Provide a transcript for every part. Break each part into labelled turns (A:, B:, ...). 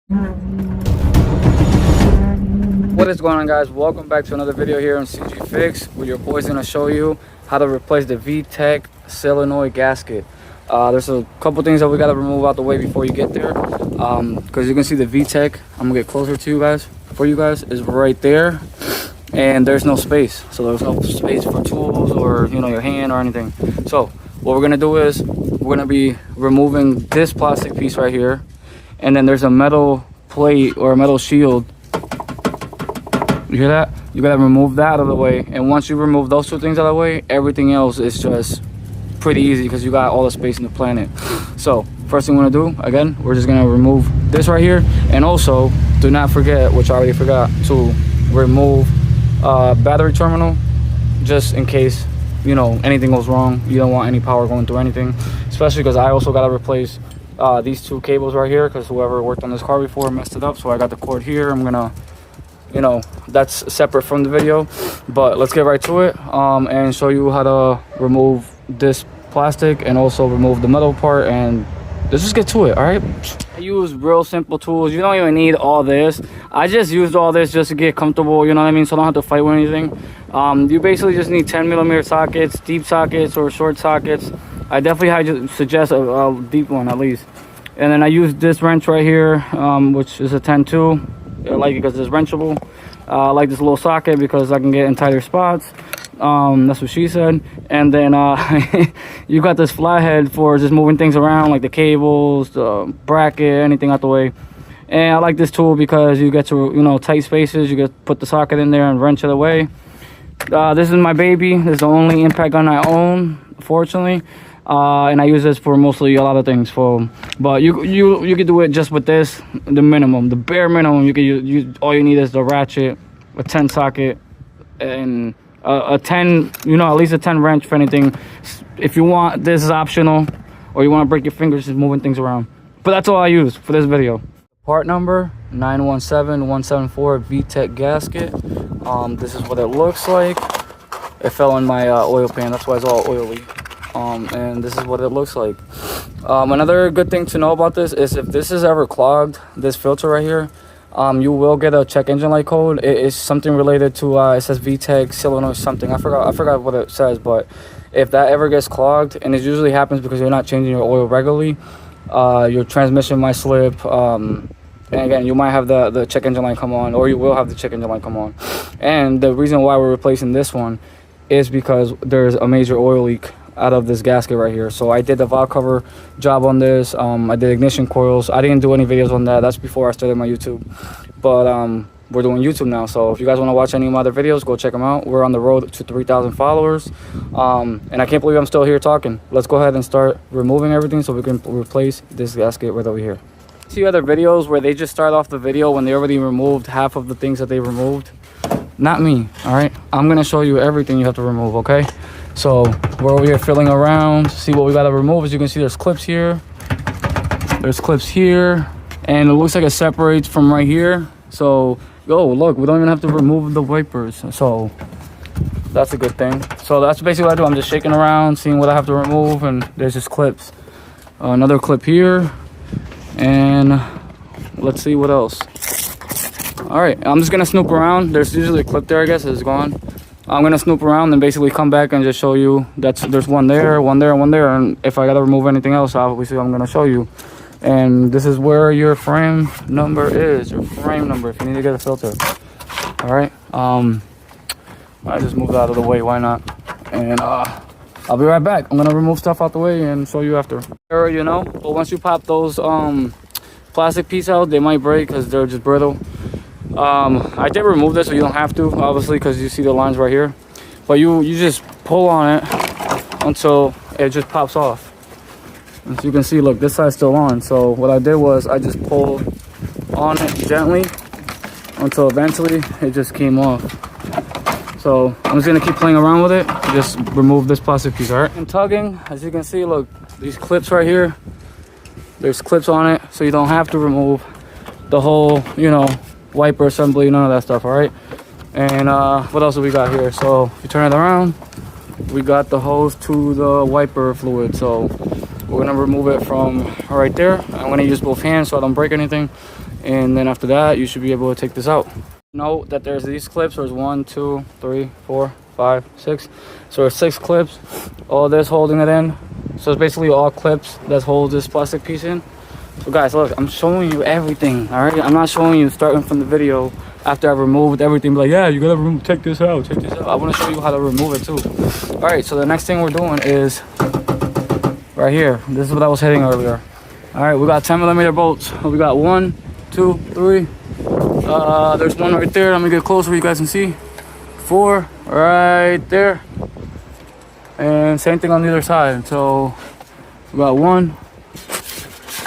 A: What is going on, guys? Welcome back to another video here on Cgfix, where your boy's gonna show you how to replace the VTEC solenoid gasket. There's a couple things that we gotta remove out the way before you get there, because you can see the VTEC. I'm gonna get closer to you guys. For you guys, is right there, and there's no space. So there's no space for tools or your hand or anything. So what we're gonna do is we're gonna be removing this plastic piece right here, and then there's a metal plate or a metal shield. You hear that? You gotta remove that out of the way, and once you remove those two things out of the way, everything else is just pretty easy because you got all the space in the planet. So first thing we're gonna do, again, we're just gonna remove this right here, and also do not forget, which I already forgot, to remove battery terminal, just in case anything goes wrong. You don't want any power going through anything, especially because I also gotta replace these two cables right here, because whoever worked on this car before messed it up. So I got the cord here. I'm gonna that's separate from the video, but let's get right to it and show you how to remove this plastic and also remove the metal part, and let's just get to it. All right, I use real simple tools. You don't even need all this. I just used all this just to get comfortable, you know what I mean, so I don't have to fight with anything. You basically just need 10mm sockets, deep sockets or short sockets. I definitely suggest a deep one at least. And then I use this wrench right here, which is a 10-2. I like it because it's wrenchable. I like this little socket because I can get in tighter spots. That's what she said. And then you got this flathead for just moving things around, like the cables, the bracket, anything out the way. And I like this tool because you get to tight spaces. You get to put the socket in there and wrench it away. This is my baby. This is the only impact gun I own, fortunately. And I use this for mostly a lot of things. But you could do it just with this, the minimum, the bare minimum. You could use all you need is the ratchet, a 10 socket, and a 10, at least a 10 wrench for anything. If you want, this is optional, or you want to break your fingers just moving things around. But that's all I use for this video. Part number 917174 VTEC gasket. This is what it looks like. It fell in my oil pan, that's why it's all oily. And this is what it looks like. Another good thing to know about this is if this is ever clogged, this filter right here, you will get a check engine light code. It is something related to it says VTEC solenoid something. I forgot what it says, but if that ever gets clogged, and it usually happens because you're not changing your oil regularly, your transmission might slip, and again, you might have the check engine light come on, or you will have the check engine light come on. And the reason why we're replacing this one is because there's a major oil leak out of this gasket right here. So I did the valve cover job on this. I did ignition coils. I didn't do any videos on that. That's before I started my YouTube. But we're doing YouTube now. So if you guys want to watch any of my other videos, go check them out. We're on the road to 3,000 followers. And I can't believe I'm still here talking. Let's go ahead and start removing everything so we can replace this gasket right over here. See other videos where they just start off the video when they already removed half of the things that they removed? Not me, all right? I'm gonna show you everything you have to remove, okay? So we're over here filling around, see what we gotta remove. As you can see, there's clips here, there's clips here, and it looks like it separates from right here. So, look, we don't even have to remove the wipers. So that's a good thing. So that's basically what I do. I'm just shaking around, seeing what I have to remove, and there's just clips. Another clip here, and let's see what else. All right, I'm just gonna snoop around. There's usually a clip there, I guess. It's gone. I'm gonna snoop around and basically come back and just show you there's one there, one there, one there, and if I gotta remove anything else, obviously I'm gonna show you. And this is where your frame number is, your frame number, if you need to get a filter. All right, I just moved out of the way, why not? And I'll be right back. I'm gonna remove stuff out the way and show you after. But once you pop those plastic piece out, they might break because they're just brittle. I did remove this, so you don't have to, obviously, because you see the lines right here. But you just pull on it until it just pops off. As you can see, look, this side's still on. So what I did was I just pulled on it gently until eventually it just came off. So I'm just gonna keep playing around with it. Just remove this plastic piece, all right? And tugging, as you can see, look, these clips right here, there's clips on it, so you don't have to remove the whole, wiper assembly, none of that stuff, all right? And what else do we got here? So if you turn it around, we got the hose to the wiper fluid. So we're gonna remove it from right there. I'm gonna use both hands so I don't break anything. and then after that you should be able to take this out. Note that there's these clips. There's 1, 2, 3, 4, 5, 6. So there's 6 clips. All this holding it in. So it's basically all clips that hold this plastic piece in. So guys, look, I'm showing you everything, all right? I'm not showing you starting from the video after I've removed everything. Be like, yeah, you gotta take this out, take this out. I want to show you how to remove it too. All right, so the next thing we're doing is right here. This is what I was hitting earlier. All right, we got 10mm bolts. We got 1, 2, 3. There's one right there. Let me get closer so you guys can see. 4 right there. And same thing on the other side. So we got 1,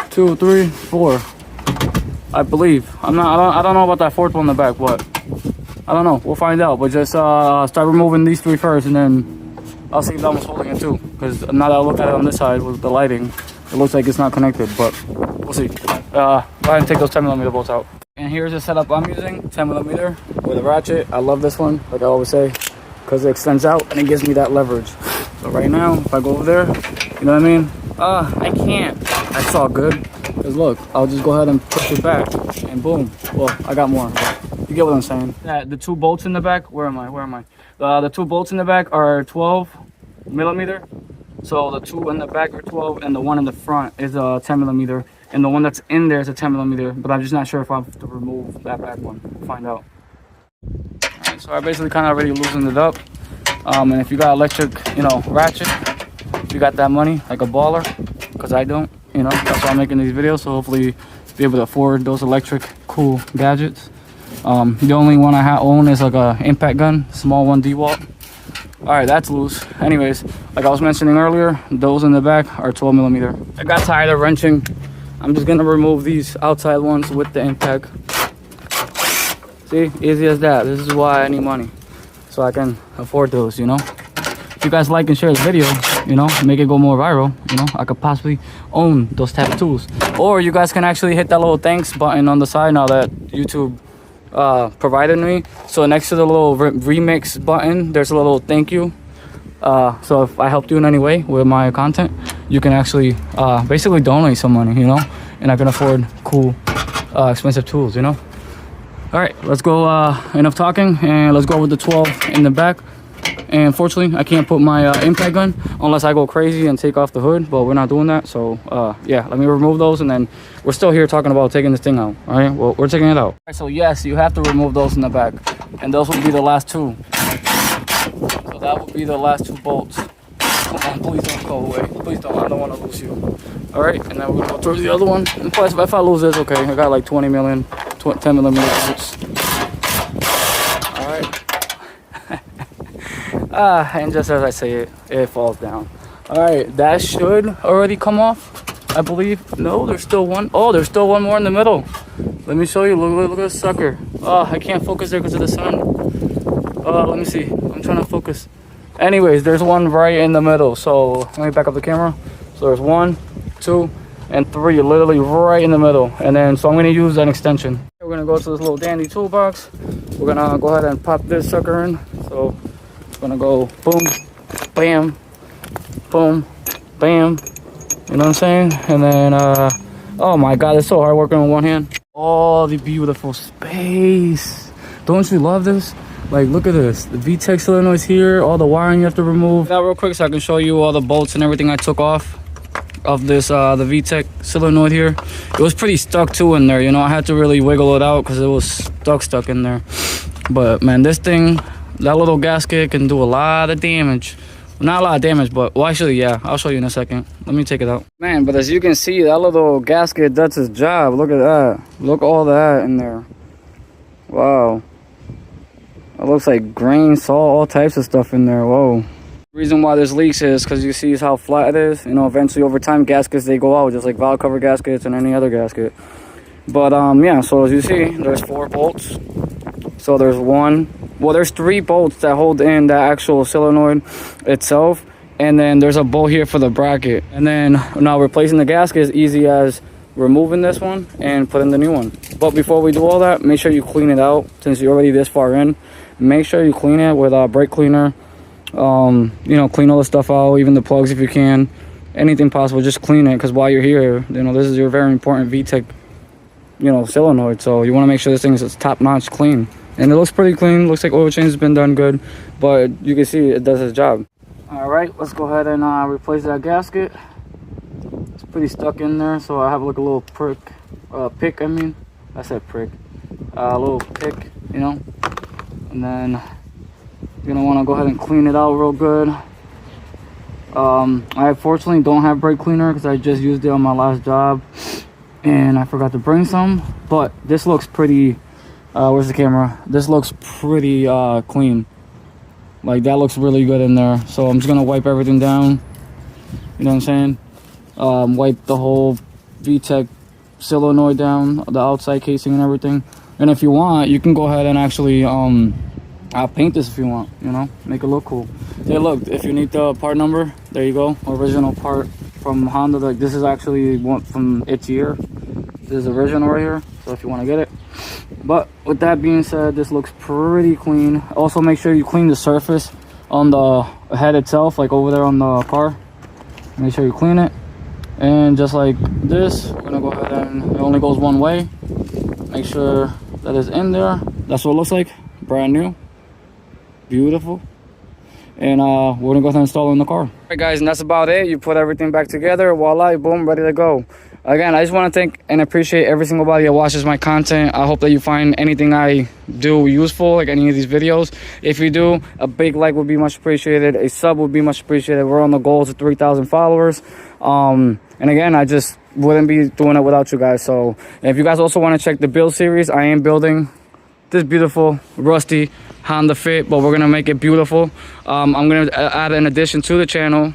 A: 2, 3, 4. I believe. I don't know about that 4th one in the back, but I don't know. We'll find out. But just start removing these 3 first, and then I'll see if that one's holding it too. Because now that I look at it on this side with the lighting, it looks like it's not connected. But we'll see. Go ahead and take those 10mm bolts out. And here's the setup I'm using, 10mm with a ratchet. I love this one, like I always say, because it extends out and it gives me that leverage. So right now, if I go over there, you know what I mean? I can't. That's all good. Because look, I'll just go ahead and push it back and boom. Well, I got more. You get what I'm saying? The 2 bolts in the back, where am I? The 2 bolts in the back are 12mm. So the 2 in the back are 12 and the one in the front is a 10mm. And the one that's in there is a 10mm, but I'm just not sure if I have to remove that back one. We'll find out. Alright, so I basically kind of already loosened it up. And if you got electric, you know, ratchet, if you got that money, like a baller, because I don't, you know, that's why I'm making these videos. So hopefully be able to afford those electric cool gadgets. The only one I own is like a impact gun, small one DeWalt. Alright, that's loose. Anyways, like I was mentioning earlier, those in the back are 12mm. I got tired of wrenching. I'm just gonna remove these outside ones with the impact. See, easy as that. This is why I need money, so I can afford those, you know. If you guys like and share this video, you know, make it go more viral, you know, I could possibly own those type of tools. Or you guys can actually hit that little thanks button on the side now that YouTube provided me. So next to the little remix button, there's a little thank you. So if I helped you in any way with my content, you can actually basically donate some money, you know, and I can afford cool expensive tools, you know. All right, let's go. Enough talking, and let's go with the 12 in the back. And unfortunately, I can't put my impact gun unless I go crazy and take off the hood, but we're not doing that. So yeah, let me remove those, and then we're still here talking about taking this thing out. All right, well, we're taking it out. All right, so yes, you have to remove those in the back, and those will be the last 2. So that would be the last 2 bolts. Come on, please don't go away. Please don't. I don't want to lose you. All right, and then we're gonna go through the other one. And plus, if I lose this, okay, I got like 10mm bolts. All right. And just as I say it, it falls down. All right, that should already come off, I believe. No, there's still one. Oh, there's still one more in the middle. Let me show you. Look at this sucker. Oh, I can't focus there because of the sun. Let me see. I'm trying to focus. Anyways, there's one right in the middle. So let me back up the camera. So there's 1, 2, and 3, literally right in the middle. And then, so I'm gonna use an extension. We're gonna go to this little dandy toolbox. We're gonna go ahead and pop this sucker in. So we're gonna go boom, bam, boom, bam. You know what I'm saying? And then, oh my God, it's so hard working with one hand. Oh, the beautiful space. Don't you love this? Like, look at this. The VTEC solenoids here, all the wiring you have to remove. Now real quick so I can show you all the bolts and everything I took off of this, the VTEC solenoid here. It was pretty stuck too in there, you know. I had to really wiggle it out because it was stuck in there. But man, this thing, that little gasket can do a lot of damage. Not a lot of damage, but, well, actually, yeah, I'll show you in a second. Let me take it out. Man, but as you can see, that little gasket does its job. Look at that. Look all that in there. Wow. It looks like grain, salt, all types of stuff in there. Whoa. The reason why there's leaks is because you see how flat it is. You know, eventually over time, gaskets, they go out, just like valve cover gaskets and any other gasket. But, yeah, so as you see, there's 4 bolts. So there's 3 bolts that hold in the actual solenoid itself. And then there's a bolt here for the bracket. And then now replacing the gasket is easy as removing this one and putting the new one. But before we do all that, make sure you clean it out. Since you're already this far in, make sure you clean it with a brake cleaner. You know, clean all the stuff out, even the plugs if you can. Anything possible, just clean it, because while you're here, you know, this is your very important VTEC you know, solenoid. So you want to make sure this thing is top-notch clean. And it looks pretty clean. Looks like oil change has been done good, but you can see it does its job. All right, let's go ahead and replace that gasket. It's pretty stuck in there, so I have like a little pick. I mean, I said prick. A little pick, you know. And then you're gonna want to go ahead and clean it out real good. I fortunately don't have brake cleaner because I just used it on my last job, and I forgot to bring some. But this looks pretty. Where's the camera? This looks pretty clean. Like, that looks really good in there. So I'm just gonna wipe everything down. You know what I'm saying? Wipe the whole VTEC solenoid down, the outside casing and everything. And if you want, you can go ahead and actually I'll paint this if you want, you know, make it look cool. Hey, look, if you need the part number, there you go. Original part from Honda. Like, this is actually one from its year. This is original right here, so if you want to get it. But with that being said, this looks pretty clean. Also, make sure you clean the surface on the head itself, like over there on the car. Make sure you clean it. And just like this, we're gonna go ahead and it only goes one way. Make sure that is in there. That's what it looks like, brand new, beautiful. And we're gonna go ahead and install it in the car. All right, guys, and that's about it. You put everything back together, voila, boom, ready to go. Again, I just want to thank and appreciate every single body that watches my content. I hope that you find anything I do useful, like any of these videos. If you do, a big like would be much appreciated. A sub would be much appreciated. We're on the goal to 3,000 followers. And again, I just wouldn't be doing it without you guys. So if you guys also want to check the build series, I am building this beautiful rusty Honda Fit, but we're gonna make it beautiful. I'm gonna add an addition to the channel,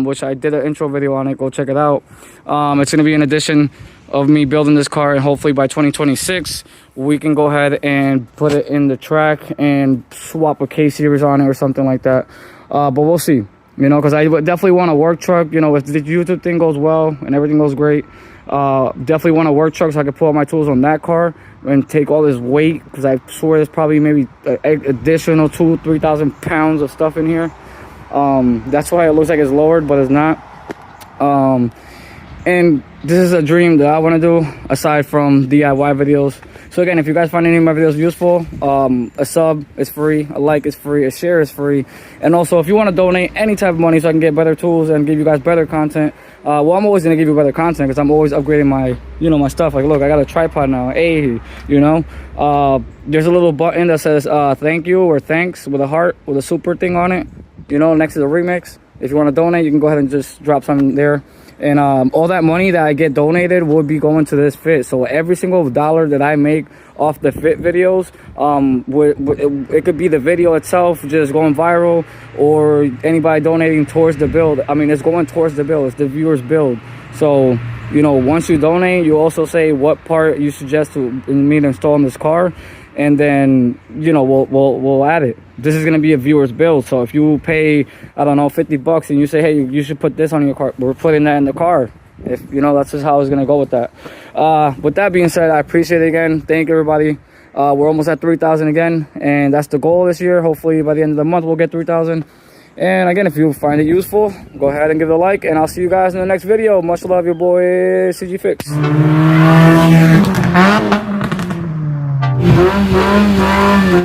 A: which I did an intro video on it. Go check it out. It's gonna be an addition of me building this car, and hopefully by 2026 we can go ahead and put it in the track and swap a K series on it or something like that. But we'll see, you know, because I definitely want a work truck. You know, if the YouTube thing goes well and everything goes great, definitely want a work truck so I can pull out my tools on that car and take all this weight, because I swear there's probably maybe additional 2,000-3,000 pounds of stuff in here. That's why it looks like it's lowered, but it's not. And this is a dream that I want to do aside from DIY videos. So again, if you guys find any of my videos useful, a sub is free, a like is free, a share is free. And also, if you want to donate any type of money so I can get better tools and give you guys better content, well, I'm always going to give you better content because I'm always upgrading my, you know, my stuff. Like, look, I got a tripod now. Hey, you know, there's a little button that says thank you or thanks with a heart with a super thing on it, you know, next to the remix. If you want to donate, you can go ahead and just drop something there. And all that money that I get donated will be going to this Fit. So every single dollar that I make off the Fit videos, it could be the video itself just going viral, or anybody donating towards the build. I mean, it's going towards the build. It's the viewers' build. So, you know, once you donate, you also say what part you suggest to me to install in this car, and then, you know, we'll add it. This is gonna be a viewer's build. So if you pay, I don't know, 50 bucks and you say, hey, you should put this on your car, we're putting that in the car. If you know, that's just how I was gonna go with that. With that being said, I appreciate it again. Thank everybody. We're almost at 3,000 again, and that's the goal this year. Hopefully by the end of the month we'll get 3,000. And again, if you find it useful, go ahead and give it a like, and I'll see you guys in the next video. Much love, your boy Cgfix.